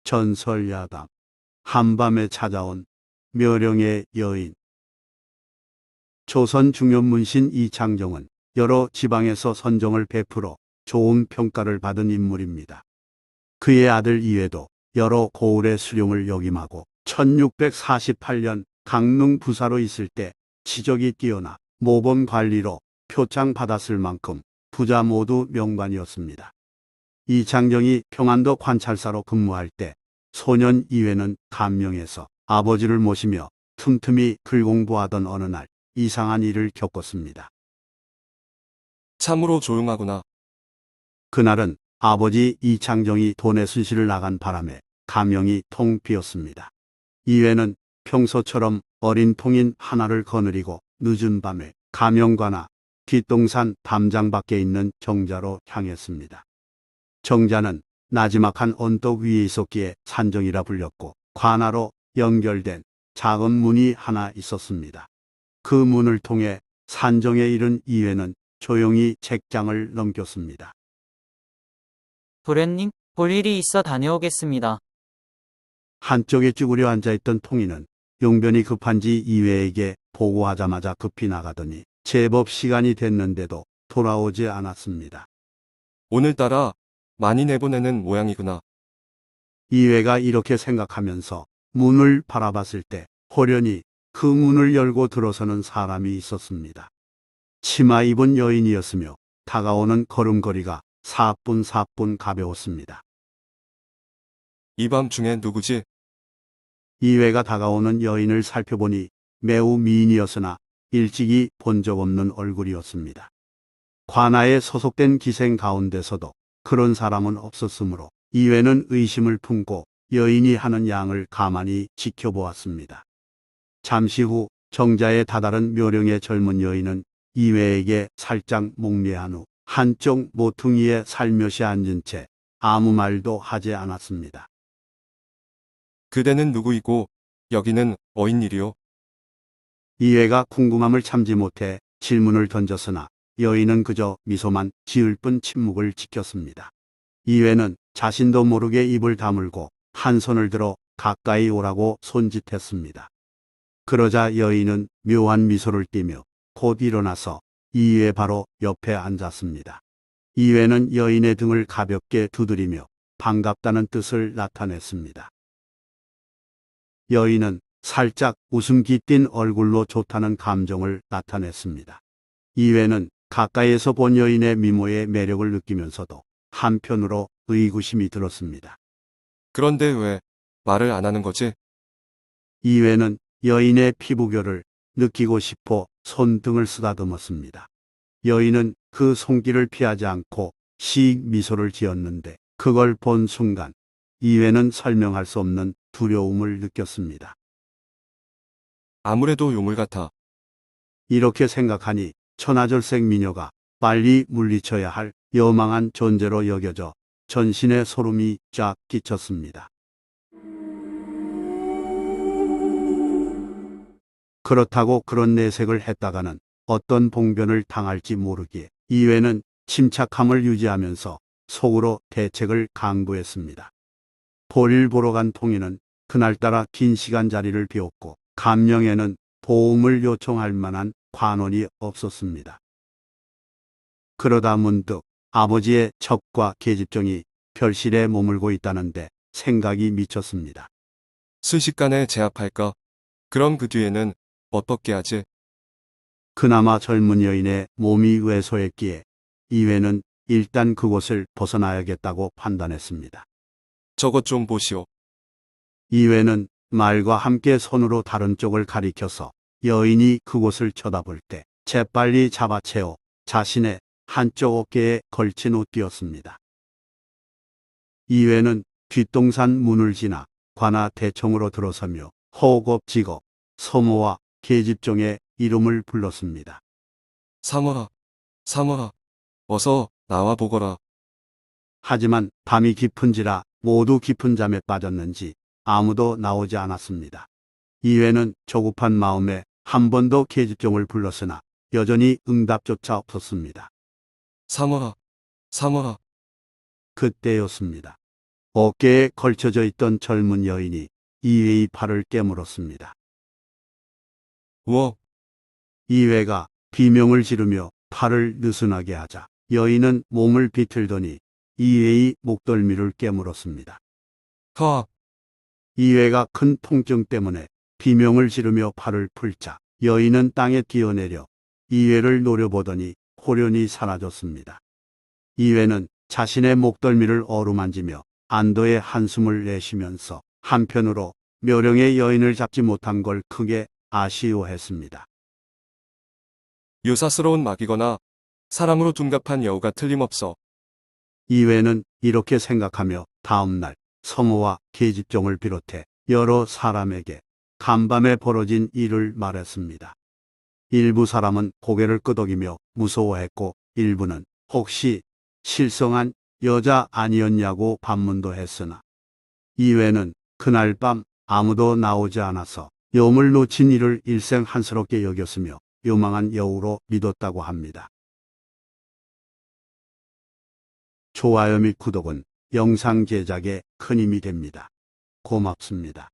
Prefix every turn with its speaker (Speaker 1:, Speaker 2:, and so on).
Speaker 1: 전설야담. 한밤에 찾아온 묘령의 여인. 조선 중요 문신 이창정은 여러 지방에서 선정을 베풀어 좋은 평가를 받은 인물입니다. 그의 아들 이외도 여러 고을의 수령을 역임하고 1648년 강릉 부사로 있을 때 지적이 뛰어나 모범 관리로 표창 받았을 만큼 부자 모두 명관이었습니다. 이창정이 평안도 관찰사로 근무할 때 소년 이외는 감명해서 아버지를 모시며 틈틈이 글 공부하던 어느 날 이상한 일을 겪었습니다.
Speaker 2: 참으로 조용하구나.
Speaker 1: 그날은 아버지 이창정이 돈의 순실을 나간 바람에 가명이 통 비었습니다. 이외는 평소처럼 어린 통인 하나를 거느리고 늦은 밤에 가명관아 뒷동산 담장 밖에 있는 정자로 향했습니다. 정자는 나지막한 언덕 위에 있었기에 산정이라 불렸고 관아로 연결된 작은 문이 하나 있었습니다. 그 문을 통해 산정에 이른 이외는 조용히 책장을 넘겼습니다.
Speaker 3: 도련님, 볼 일이 있어 다녀오겠습니다.
Speaker 1: 한쪽에 쭈그려 앉아있던 통이는 용변이 급한지 이외에게 보고하자마자 급히 나가더니 제법 시간이 됐는데도 돌아오지 않았습니다.
Speaker 2: 오늘따라 많이 내보내는 모양이구나.
Speaker 1: 이외가 이렇게 생각하면서 문을 바라봤을 때 호련히 그 문을 열고 들어서는 사람이 있었습니다. 치마 입은 여인이었으며 다가오는 걸음걸이가 사뿐사뿐 가벼웠습니다.
Speaker 2: 이 밤중에 누구지?
Speaker 1: 이외가 다가오는 여인을 살펴보니 매우 미인이었으나 일찍이 본 적 없는 얼굴이었습니다. 관아에 소속된 기생 가운데서도 그런 사람은 없었으므로 이외는 의심을 품고 여인이 하는 양을 가만히 지켜보았습니다. 잠시 후 정자에 다다른 묘령의 젊은 여인은 이외에게 살짝 목례한 후 한쪽 모퉁이에 살며시 앉은 채 아무 말도 하지 않았습니다.
Speaker 2: 그대는 누구이고 여기는 어인일이오?
Speaker 1: 이외가 궁금함을 참지 못해 질문을 던졌으나 여인은 그저 미소만 지을 뿐 침묵을 지켰습니다. 이외는 자신도 모르게 입을 다물고 한 손을 들어 가까이 오라고 손짓했습니다. 그러자 여인은 묘한 미소를 띠며 곧 일어나서 이외 바로 옆에 앉았습니다. 이외는 여인의 등을 가볍게 두드리며 반갑다는 뜻을 나타냈습니다. 여인은 살짝 웃음기 띤 얼굴로 좋다는 감정을 나타냈습니다. 이외는 가까이에서 본 여인의 미모의 매력을 느끼면서도 한편으로 의구심이 들었습니다.
Speaker 2: 그런데 왜 말을 안 하는 거지?
Speaker 1: 이외는 여인의 피부결을 느끼고 싶어 손등을 쓰다듬었습니다. 여인은 그 손길을 피하지 않고 씩 미소를 지었는데 그걸 본 순간 이외는 설명할 수 없는 두려움을 느꼈습니다.
Speaker 2: 아무래도 요물 같아.
Speaker 1: 이렇게 생각하니 천하절색 미녀가 빨리 물리쳐야 할 여망한 존재로 여겨져 전신에 소름이 쫙 끼쳤습니다. 그렇다고 그런 내색을 했다가는 어떤 봉변을 당할지 모르기에 이외는 침착함을 유지하면서 속으로 대책을 강구했습니다. 볼일 보러 간 통이는 그날따라 긴 시간 자리를 비웠고 감령에는 도움을 요청할 만한 관원이 없었습니다. 그러다 문득 아버지의 첩과 계집종이 별실에 머물고 있다는데 생각이 미쳤습니다.
Speaker 2: 순식간에 제압할까? 그럼 그 뒤에는 어떻게 하지?
Speaker 1: 그나마 젊은 여인의 몸이 왜소했기에 이외는 일단 그곳을 벗어나야겠다고 판단했습니다.
Speaker 2: 저것 좀 보시오.
Speaker 1: 이외는 말과 함께 손으로 다른 쪽을 가리켜서 여인이 그곳을 쳐다볼 때 재빨리 잡아채어 자신의 한쪽 어깨에 걸친 후 뛰었습니다. 이외는 뒷동산 문을 지나 관아 대청으로 들어서며 허겁지겁 서모와 계집종의 이름을 불렀습니다.
Speaker 2: 상어아, 상어아, 어서 나와 보거라.
Speaker 1: 하지만 밤이 깊은지라 모두 깊은 잠에 빠졌는지 아무도 나오지 않았습니다. 이외는 조급한 마음에 한 번 더 계집종을 불렀으나 여전히 응답조차 없었습니다.
Speaker 2: 상어아, 상어아.
Speaker 1: 그때였습니다. 어깨에 걸쳐져 있던 젊은 여인이 이회의 팔을 깨물었습니다.
Speaker 2: 우와,
Speaker 1: 이회가 비명을 지르며 팔을 느슨하게 하자 여인은 몸을 비틀더니 이회의 목덜미를 깨물었습니다.
Speaker 2: 하,
Speaker 1: 이회가 큰 통증 때문에 비명을 지르며 팔을 풀자 여인은 땅에 뛰어내려 이회를 노려보더니 호련히 사라졌습니다. 이회는 자신의 목덜미를 어루만지며 안도의 한숨을 내쉬면서 한편으로 묘령의 여인을 잡지 못한 걸 크게 아쉬워했습니다.
Speaker 2: 유사스러운 막이거나 사랑으로 둔갑한 여우가 틀림없어.
Speaker 1: 이회는 이렇게 생각하며 다음날 성호와 계집종을 비롯해 여러 사람에게 간밤에 벌어진 일을 말했습니다. 일부 사람은 고개를 끄덕이며 무서워했고 일부는 혹시 실성한 여자 아니었냐고 반문도 했으나 이회는 그날 밤 아무도 나오지 않아서 여움을 놓친 이를 일생 한스럽게 여겼으며 요망한 여우로 믿었다고 합니다. 좋아요 및 구독은 영상 제작에 큰 힘이 됩니다. 고맙습니다.